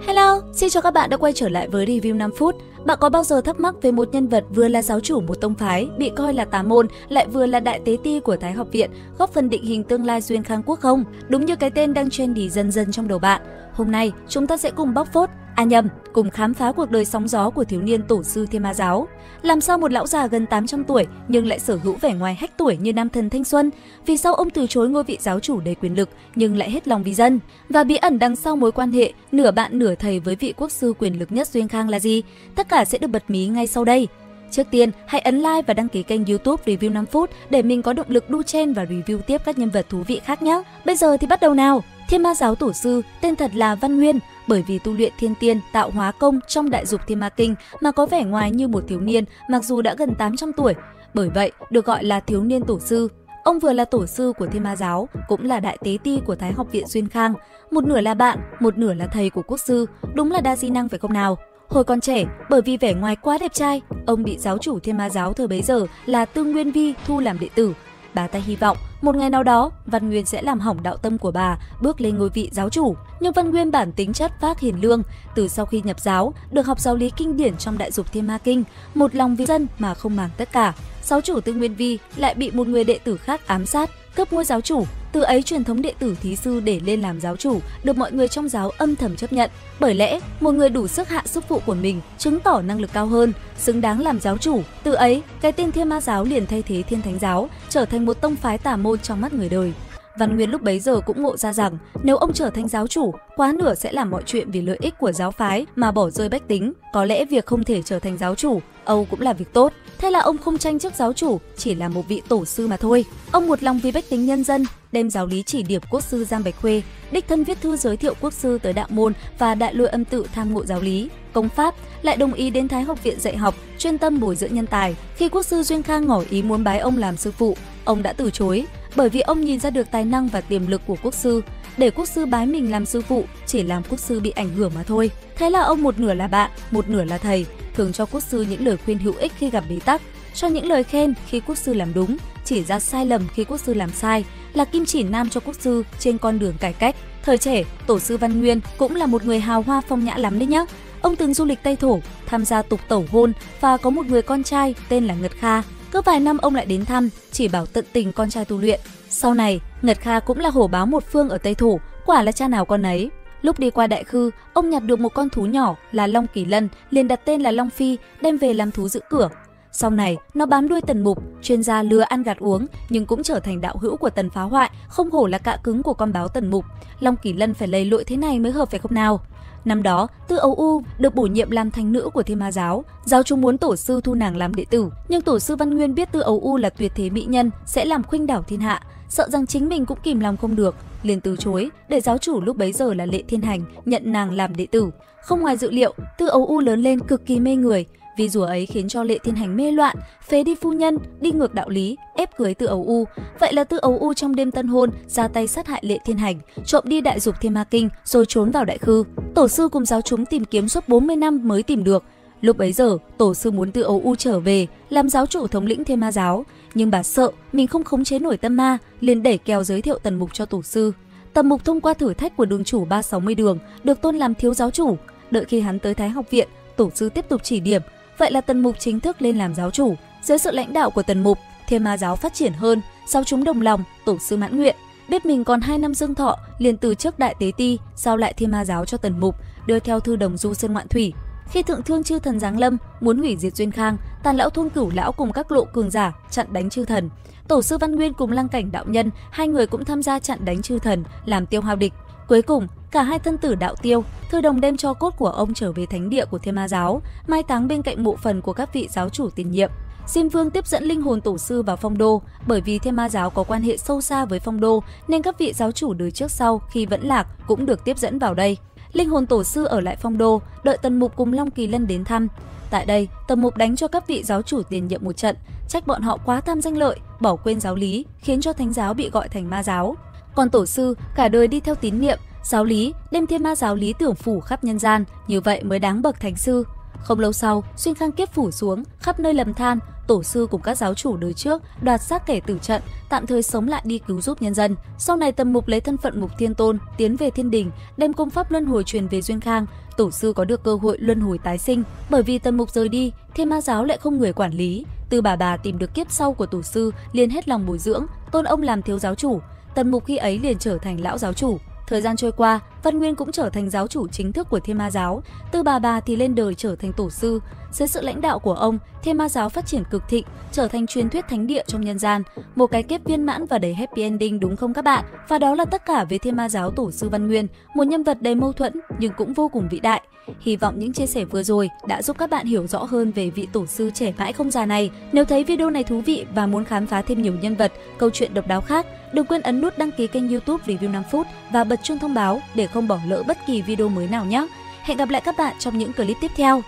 Hello, xin chào các bạn đã quay trở lại với review 5 phút. Bạn có bao giờ thắc mắc về một nhân vật vừa là giáo chủ một tông phái, bị coi là tà môn, lại vừa là đại tế ti của Thái học viện, góp phần định hình tương lai Duyên Khang Quốc không? Đúng như cái tên đang trendy dần dần trong đầu bạn. Hôm nay, chúng ta sẽ cùng bóc phốt, cùng khám phá cuộc đời sóng gió của thiếu niên tổ sư Thiên Ma Giáo. Làm sao một lão già gần 800 tuổi nhưng lại sở hữu vẻ ngoài hách tuổi như nam thần thanh xuân? Vì sao ông từ chối ngôi vị giáo chủ đầy quyền lực nhưng lại hết lòng vì dân? Và bí ẩn đằng sau mối quan hệ nửa bạn nửa thầy với vị quốc sư quyền lực nhất Duyên Khang là gì? Tất cả sẽ được bật mí ngay sau đây. Trước tiên, hãy ấn like và đăng ký kênh YouTube Review 5 phút để mình có động lực đu chen và review tiếp các nhân vật thú vị khác nhé. Bây giờ thì bắt đầu nào! Thiên Ma Giáo tổ sư tên thật là Văn Nguyên, bởi vì tu luyện thiên tiên tạo hóa công trong đại dục Thiên Ma Kinh mà có vẻ ngoài như một thiếu niên mặc dù đã gần 800 tuổi, bởi vậy được gọi là thiếu niên tổ sư. Ông vừa là tổ sư của Thiên Ma Giáo, cũng là đại tế ti của Thái học viện Duyên Khang, một nửa là bạn, một nửa là thầy của quốc sư, đúng là đa di năng phải không nào? Hồi còn trẻ, bởi vì vẻ ngoài quá đẹp trai, ông bị giáo chủ Thiên Ma Giáo thời bấy giờ là Tương Nguyên Vi thu làm đệ tử. Bà ta hy vọng một ngày nào đó Văn Nguyên sẽ làm hỏng đạo tâm của bà, bước lên ngôi vị giáo chủ. Nhưng Văn Nguyên bản tính chất phác hiền lương, từ sau khi nhập giáo, được học giáo lý kinh điển trong đại dục Thiên Ma Kinh, một lòng vì dân mà không màng tất cả. Giáo chủ Tương Nguyên Vi lại bị một người đệ tử khác ám sát, cướp ngôi giáo chủ. Từ ấy truyền thống đệ tử thí sư để lên làm giáo chủ được mọi người trong giáo âm thầm chấp nhận. Bởi lẽ một người đủ sức hạ sức phụ của mình, chứng tỏ năng lực cao hơn, xứng đáng làm giáo chủ. Từ ấy, cái tên Thiên Ma Giáo liền thay thế Thiên Thánh Giáo, trở thành một tông phái tà môn trong mắt người đời. Văn Nguyên lúc bấy giờ cũng ngộ ra rằng nếu ông trở thành giáo chủ, quá nửa sẽ làm mọi chuyện vì lợi ích của giáo phái mà bỏ rơi bách tính. Có lẽ việc không thể trở thành giáo chủ, Âu cũng là việc tốt. Thế là ông không tranh chức giáo chủ, chỉ là một vị tổ sư mà thôi. Ông một lòng vì bách tính nhân dân, đem giáo lý chỉ điểm quốc sư Giang Bạch Khuê, đích thân viết thư giới thiệu quốc sư tới đạo môn và đại lôi âm tự tham ngộ giáo lý, công pháp, lại đồng ý đến Thái học viện dạy học, chuyên tâm bồi dưỡng nhân tài. Khi quốc sư Duyên Khang ngỏ ý muốn bái ông làm sư phụ, ông đã từ chối, bởi vì ông nhìn ra được tài năng và tiềm lực của quốc sư. Để quốc sư bái mình làm sư phụ chỉ làm quốc sư bị ảnh hưởng mà thôi. Thế là ông một nửa là bạn, một nửa là thầy, thường cho quốc sư những lời khuyên hữu ích khi gặp bế tắc, cho những lời khen khi quốc sư làm đúng, chỉ ra sai lầm khi quốc sư làm sai, là kim chỉ nam cho quốc sư trên con đường cải cách. Thời trẻ, tổ sư Văn Nguyên cũng là một người hào hoa phong nhã lắm đấy nhá. Ông từng du lịch Tây Thổ, tham gia tục tẩu hôn và có một người con trai tên là Ngật Kha. Cứ vài năm ông lại đến thăm, chỉ bảo tận tình con trai tu luyện. Sau này, Ngật Kha cũng là hổ báo một phương ở Tây Thổ, quả là cha nào con ấy. Lúc đi qua Đại Khư, ông nhặt được một con thú nhỏ là Long Kỳ Lân, liền đặt tên là Long Phi, đem về làm thú giữ cửa. Sau này, nó bám đuôi Tần Mục, chuyên gia lừa ăn gạt uống, nhưng cũng trở thành đạo hữu của Tần phá hoại, không hổ là cạ cứng của con báo Tần Mục. Long Kỳ Lân phải lầy lội thế này mới hợp phải không nào? Năm đó, Tư Ấu U được bổ nhiệm làm thánh nữ của Thiên Ma Giáo. Giáo chúng muốn tổ sư thu nàng làm đệ tử, nhưng tổ sư Văn Nguyên biết Tư Ấu U là tuyệt thế mỹ nhân, sẽ làm khuynh đảo thiên hạ, sợ rằng chính mình cũng kìm lòng không được, liền từ chối, để giáo chủ lúc bấy giờ là Lệ Thiên Hành nhận nàng làm đệ tử. Không ngoài dự liệu, Tư Ấu U lớn lên cực kỳ mê người. Vì rủa ấy khiến cho Lệ Thiên Hành mê loạn, phế đi phu nhân, đi ngược đạo lý, ép cưới Tư Ấu U. Vậy là Tư Ấu U trong đêm tân hôn ra tay sát hại Lệ Thiên Hành, trộm đi đại dục Thiên Ma Kinh rồi trốn vào Đại Khư. Tổ sư cùng giáo chúng tìm kiếm suốt 40 năm mới tìm được. Lúc bấy giờ, tổ sư muốn Tư Ấu U trở về làm giáo chủ thống lĩnh Thiên Ma Giáo, nhưng bà sợ mình không khống chế nổi tâm ma, liền đẩy kèo giới thiệu Tần Mục cho tổ sư. Tần Mục thông qua thử thách của đường chủ 360 đường, được tôn làm thiếu giáo chủ. Đợi khi hắn tới Thái học viện, tổ sư tiếp tục chỉ điểm. Vậy là Tần Mục chính thức lên làm giáo chủ. Dưới sự lãnh đạo của Tần Mục, Thiên Ma Giáo phát triển hơn, giáo chúng đồng lòng, tổ sư mãn nguyện. Biết mình còn 2 năm dương thọ, liền từ chức đại tế ti, giao lại Thiên Ma Giáo cho Tần Mục, đưa theo thư đồng du sơn ngoạn thủy. Khi thượng thương chư thần giáng lâm, muốn hủy diệt Duyên Khang, Tàn lão thôn Cửu lão cùng các lộ cường giả chặn đánh chư thần. Tổ sư Văn Nguyên cùng Lăng Cảnh đạo nhân, hai người cũng tham gia chặn đánh chư thần, làm tiêu hao địch. Cuối cùng, cả hai thân tử đạo tiêu, thư đồng đem cho cốt của ông trở về thánh địa của Thiên Ma Giáo, mai táng bên cạnh mộ phần của các vị giáo chủ tiền nhiệm. Diêm Vương tiếp dẫn linh hồn tổ sư vào Phong Đô, bởi vì Thiên Ma Giáo có quan hệ sâu xa với Phong Đô, nên các vị giáo chủ đời trước sau khi vẫn lạc cũng được tiếp dẫn vào đây. Linh hồn tổ sư ở lại Phong Đô, đợi Tần Mục cùng Long Kỳ Lân đến thăm. Tại đây, Tần Mục đánh cho các vị giáo chủ tiền nhiệm một trận, trách bọn họ quá tham danh lợi, bỏ quên giáo lý, khiến cho thánh giáo bị gọi thành ma giáo. Còn tổ sư cả đời đi theo tín niệm, giáo lý, đem Thiên Ma Giáo lý tưởng phủ khắp nhân gian, như vậy mới đáng bậc thánh sư. Không lâu sau, xuyên khang kiếp phủ xuống, khắp nơi lầm than, tổ sư cùng các giáo chủ đời trước đoạt xác kẻ tử trận, tạm thời sống lại đi cứu giúp nhân dân. Sau này Tần Mục lấy thân phận Mục Thiên Tôn tiến về thiên đình, đem công pháp luân hồi truyền về Duyên Khang. Tổ sư có được cơ hội luân hồi tái sinh, bởi vì Tần Mục rời đi, Thiên Ma giáo lại không người quản lý. Tư bà tìm được kiếp sau của tổ sư, liền hết lòng bồi dưỡng, tôn ông làm thiếu giáo chủ. Tần Mục khi ấy liền trở thành lão giáo chủ. Thời gian trôi qua, Văn Nguyên cũng trở thành giáo chủ chính thức của Thiên Ma giáo. Tư bà thì lên đời trở thành tổ sư. Dưới sự lãnh đạo của ông, Thiên Ma giáo phát triển cực thịnh, trở thành truyền thuyết thánh địa trong nhân gian. Một cái kết viên mãn và đầy happy ending đúng không các bạn? Và đó là tất cả về Thiên Ma giáo tổ sư Văn Nguyên, một nhân vật đầy mâu thuẫn nhưng cũng vô cùng vĩ đại. Hy vọng những chia sẻ vừa rồi đã giúp các bạn hiểu rõ hơn về vị tổ sư trẻ mãi không già này. Nếu thấy video này thú vị và muốn khám phá thêm nhiều nhân vật, câu chuyện độc đáo khác, đừng quên ấn nút đăng ký kênh YouTube Review 5 phút và bật chuông thông báo để không bỏ lỡ bất kỳ video mới nào nhé. Hẹn gặp lại các bạn trong những clip tiếp theo.